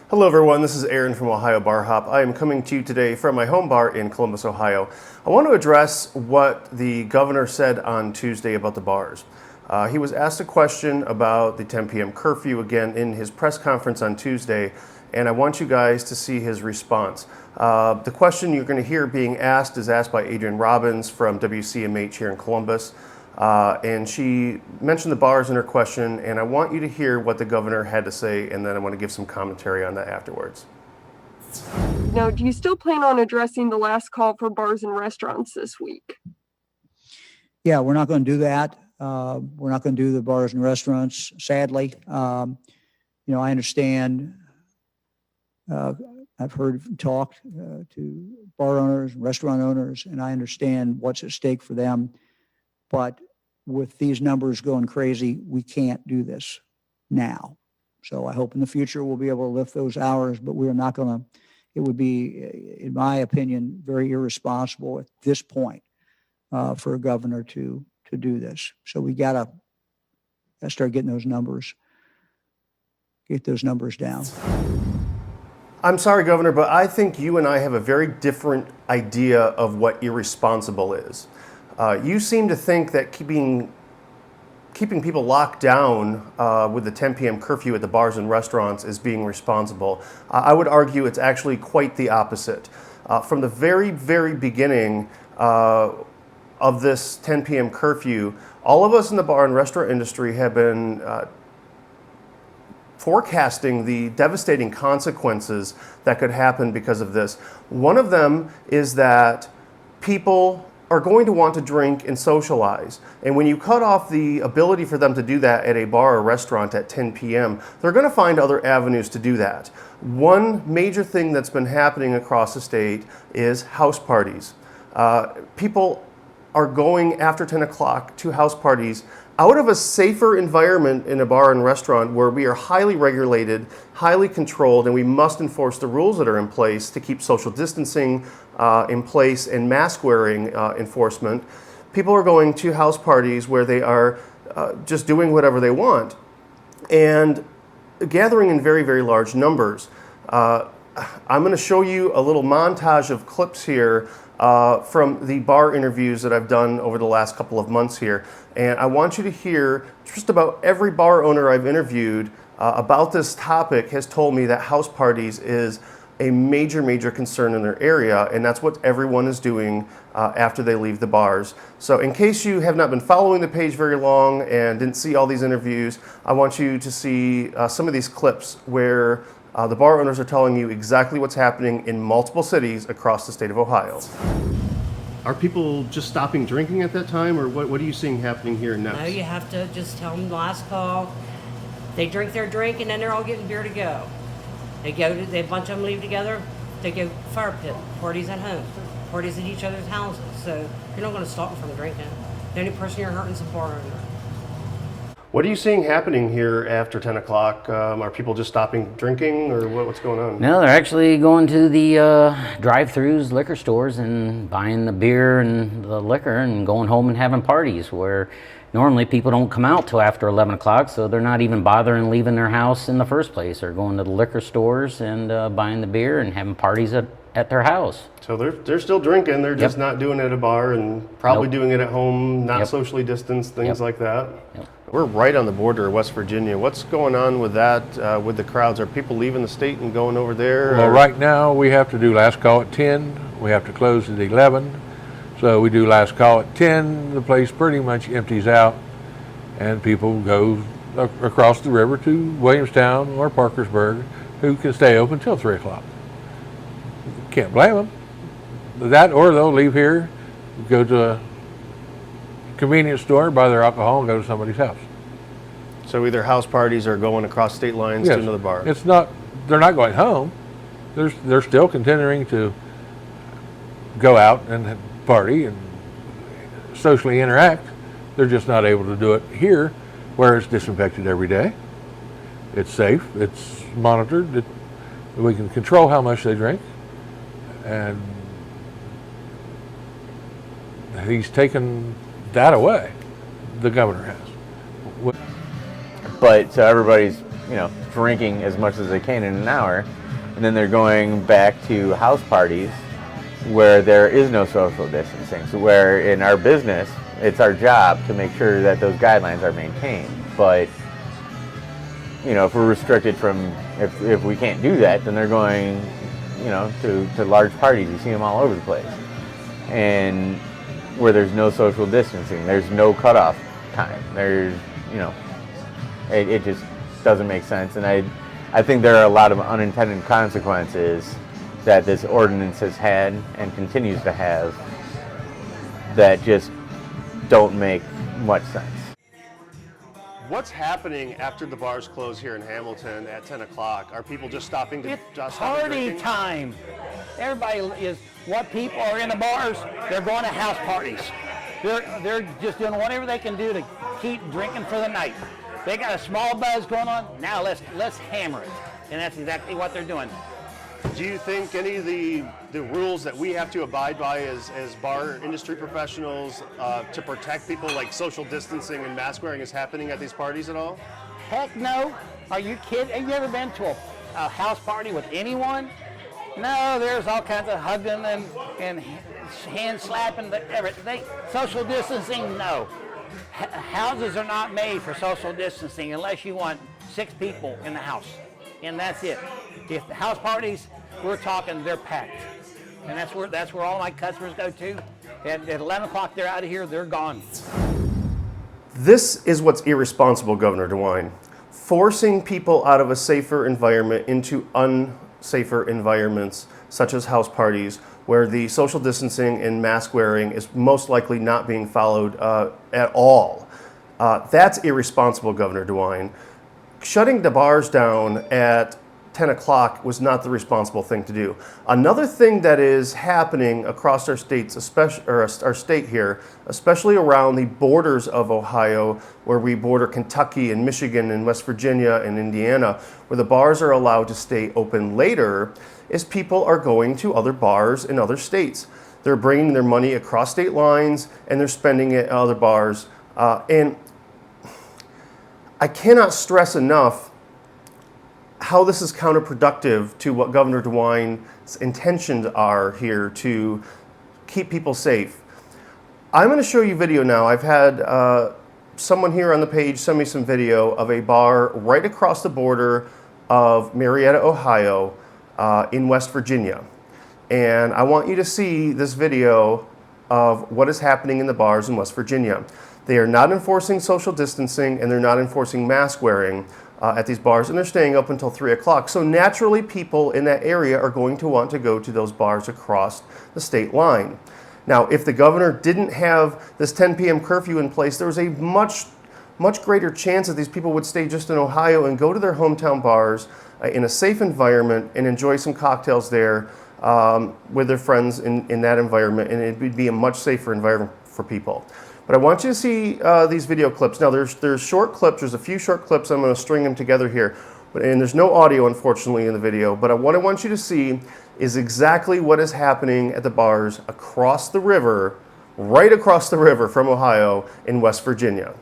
Hello everyone, this is Aaron from Ohio Bar Hop. I am coming to you today from my home bar in Columbus, Ohio. I want to address what the governor said on Tuesday about the bars. He was asked a question about the 10 p.m. curfew again in his press conference on Tuesday, and I want you guys to see his response. The question you're going to hear being asked is asked by Adrienne Robbins from WCMH here in Columbus. And she mentioned the bars in her question, and I want you to hear what the governor had to say, and then I want to give some commentary on that afterwards. Now, do you still plan on addressing the last call for bars and restaurants this week? Yeah, we're not going to do that. We're not going to do the bars and restaurants, sadly. I understand. I've talked to bar owners, restaurant owners, and I understand what's at stake for them. But with these numbers going crazy, we can't do this now. So I hope in the future we'll be able to lift those hours, but we're not going to. It would be, in my opinion, very irresponsible at this point for a governor to do this. So we got to start getting those numbers, down. I'm sorry, Governor, but I think you and I have a very different idea of what irresponsible is. You seem to think that keeping people locked down with the 10 p.m. curfew at the bars and restaurants is being responsible. I would argue it's actually quite the opposite. From the very, very beginning of this 10 p.m. curfew, all of us in the bar and restaurant industry have been forecasting the devastating consequences that could happen because of this. One of them is that people are going to want to drink and socialize. And when you cut off the ability for them to do that at a bar or restaurant at 10 p.m., they're going to find other avenues to do that. One major thing that's been happening across the state is house parties. People are going after 10 o'clock to house parties out of a safer environment in a bar and restaurant where we are highly regulated, highly controlled, and we must enforce the rules that are in place to keep social distancing in place and mask wearing enforcement. People are going to house parties where they are just doing whatever they want and gathering in very, very large numbers. I'm going to show you a little montage of clips here from the bar interviews that I've done over the last couple of months here. And I want you to hear just about every bar owner I've interviewed about this topic has told me that house parties is a major, major concern in their area, and that's what everyone is doing after they leave the bars. So in case you have not been following the page very long and didn't see all these interviews, I want you to see some of these clips where the bar owners are telling you exactly what's happening in multiple cities across the state of Ohio. Are people just stopping drinking at that time, or what are you seeing happening here next? No, you have to just tell them the last call. They drink their drink, and then they're all getting beer to go. A bunch of them leave together. They go fire pit, parties at home, parties at each other's houses. So you're not going to stop them from drinking. The only person you're hurting is the bar owner. What are you seeing happening here after 10 o'clock? Are people just stopping drinking, or what's going on? No, they're actually going to the drive-thrus, liquor stores, and buying the beer and the liquor and going home and having parties where normally people don't come out till after 11 o'clock, so they're not even bothering leaving their house in the first place. They're going to the liquor stores and buying the beer and having parties at their house. So they're still drinking, they're just not doing it at a bar and probably doing it at home, not socially distanced, things like that. We're right on the border of West Virginia. What's going on with that, with the crowds? Are people leaving the state and going over there? Well, right now we have to do last call at 10. We have to close at 11. So we do last call at 10. The place pretty much empties out and people go across the river to Williamstown or Parkersburg, who can stay open till 3 o'clock. Can't blame them. That, or they'll leave here, go to a convenience store, buy their alcohol, and go to somebody's house. So either house parties or going across state lines to another bar. It's not. They're not going home. They're still continuing to go out and party and socially interact. They're just not able to do it here, where it's disinfected every day. It's safe. It's monitored. We can control how much they drink, and he's taken that away. The governor has. But so everybody's drinking as much as they can in an hour, and then they're going back to house parties where there is no social distancing. So where in our business, it's our job to make sure that those guidelines are maintained. But if we're restricted from, if we can't do that, then they're going, to large parties. You see them all over the place. And where there's no social distancing, there's no cutoff time. There's, it just doesn't make sense. And I think there are a lot of unintended consequences that this ordinance has had and continues to have that just don't make much sense. What's happening after the bars close here in Hamilton at 10 o'clock? Are people just stopping to It's stop party drinking? time. Everybody is, what people are in the bars, they're going to house parties. They're just doing whatever they can do to keep drinking for the night. They got a small buzz going on, now let's hammer it. And that's exactly what they're doing. Do you think any of the rules that we have to abide by as bar industry professionals to protect people, like social distancing and mask wearing, is happening at these parties at all? Heck no. Are you kidding? Have you ever been to a house party with anyone? No, there's all kinds of hugging and hand slapping, everything. Social distancing, no. Houses are not made for social distancing unless you want 6 people in the house, and that's it. If the house parties, we're talking, they're packed, and that's where all my customers go to. At 11 o'clock, they're out of here, they're gone. This is what's irresponsible, Governor DeWine. Forcing people out of a safer environment into unsafer environments, such as house parties, where the social distancing and mask wearing is most likely not being followed at all. That's irresponsible, Governor DeWine. Shutting the bars down at 10 o'clock was not the responsible thing to do. Another thing that is happening across our states, especially our state here, especially around the borders of Ohio, where we border Kentucky and Michigan and West Virginia and Indiana, where the bars are allowed to stay open later, is people are going to other bars in other states. They're bringing their money across state lines and they're spending it at other bars. And I cannot stress enough how this is counterproductive to what Governor DeWine's intentions are here to keep people safe. I'm going to show you video now. I've had someone here on the page send me some video of a bar right across the border of Marietta, Ohio, in West Virginia. And I want you to see this video of what is happening in the bars in West Virginia. They are not enforcing social distancing and they're not enforcing mask wearing at these bars, and they're staying up until 3 o'clock. So naturally, people in that area are going to want to go to those bars across the state line. Now, if the governor didn't have this 10 p.m. curfew in place, there was a much greater chance that these people would stay just in Ohio and go to their hometown bars in a safe environment and enjoy some cocktails there with their friends in that environment, and it would be a much safer environment for people. But I want you to see these video clips. Now, there's short clips. There's a few short clips. I'm going to string them together here. And there's no audio, unfortunately, in the video. But what I want you to see is exactly what is happening at the bars across the river, right across the river from Ohio in West Virginia.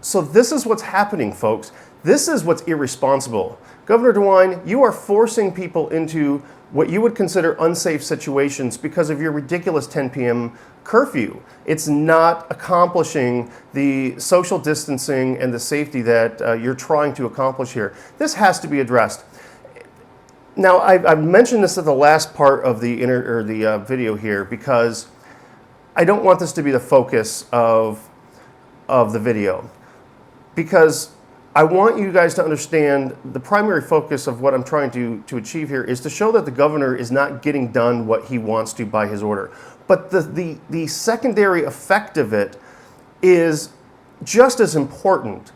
So this is what's happening, folks. This is what's irresponsible. Governor DeWine, you are forcing people into what you would consider unsafe situations because of your ridiculous 10 p.m. curfew. It's not accomplishing the social distancing and the safety that you're trying to accomplish here. This has to be addressed. Now, I've mentioned this at the last part of the video here because I don't want this to be the focus of the video. Because I want you guys to understand the primary focus of what I'm trying to achieve here is to show that the governor is not getting done what he wants to by his order. But the secondary effect of it is just as important.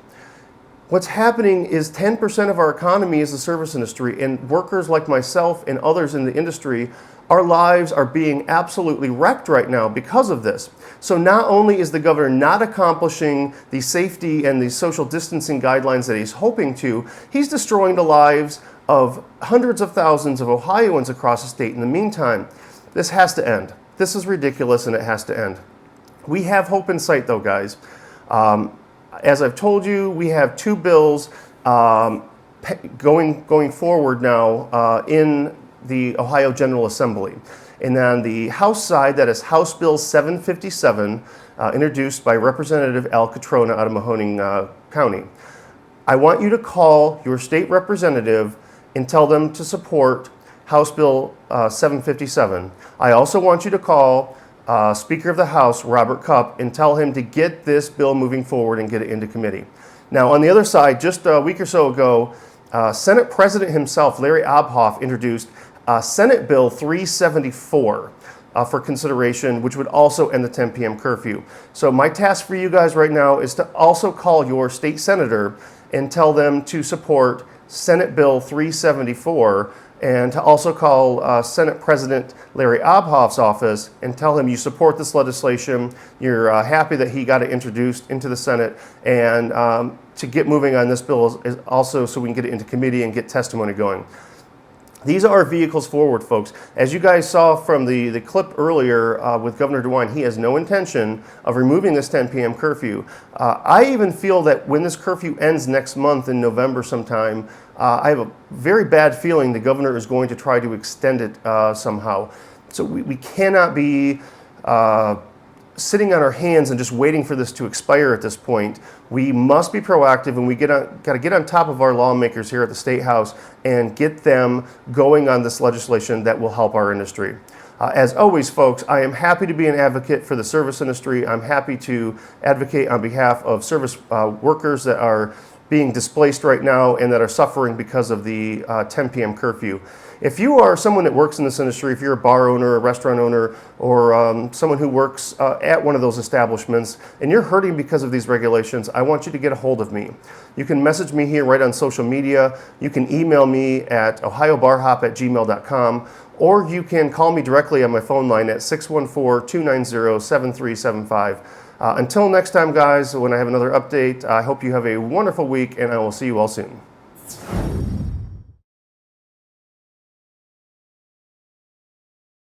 What's happening is 10% of our economy is the service industry, and workers like myself and others in the industry, our lives are being absolutely wrecked right now because of this. So not only is the governor not accomplishing the safety and the social distancing guidelines that he's hoping to, he's destroying the lives of hundreds of thousands of Ohioans across the state in the meantime. This has to end. This is ridiculous, and it has to end. We have hope in sight, though, guys. As I've told you, we have two bills going forward now in the Ohio General Assembly. And on the House side, that is House Bill 757, introduced by Representative Al Catrona out of Mahoning County. I want you to call your state representative and tell them to support House Bill 757. I also want you to call Speaker of the House, Robert Cupp, and tell him to get this bill moving forward and get it into committee. Now, on the other side, just a week or so ago, Senate President himself, Larry Obhoff, introduced Senate Bill 374 for consideration, which would also end the 10 p.m. curfew. So my task for you guys right now is to also call your state senator and tell them to support Senate Bill 374, and to also call Senate President Larry Obhoff's office and tell him you support this legislation, you're happy that he got it introduced into the Senate, and to get moving on this bill is also so we can get it into committee and get testimony going. These are vehicles forward, folks. As you guys saw from the clip earlier with Governor DeWine, he has no intention of removing this 10 p.m. curfew. I even feel that when this curfew ends next month in November sometime, I have a very bad feeling the governor is going to try to extend it somehow. So we cannot be sitting on our hands and just waiting for this to expire at this point. We must be proactive, and we got to get on top of our lawmakers here at the State House and get them going on this legislation that will help our industry. As always, folks, I am happy to be an advocate for the service industry. I'm happy to advocate on behalf of service workers that are being displaced right now and that are suffering because of the 10 p.m. curfew. If you are someone that works in this industry, if you're a bar owner, a restaurant owner, or someone who works at one of those establishments, and you're hurting because of these regulations, I want you to get a hold of me. You can message me here right on social media. You can email me at ohiobarhop@gmail.com, or you can call me directly on my phone line at 614-290-7375. Until next time, guys, when I have another update, I hope you have a wonderful week, and I will see you all soon.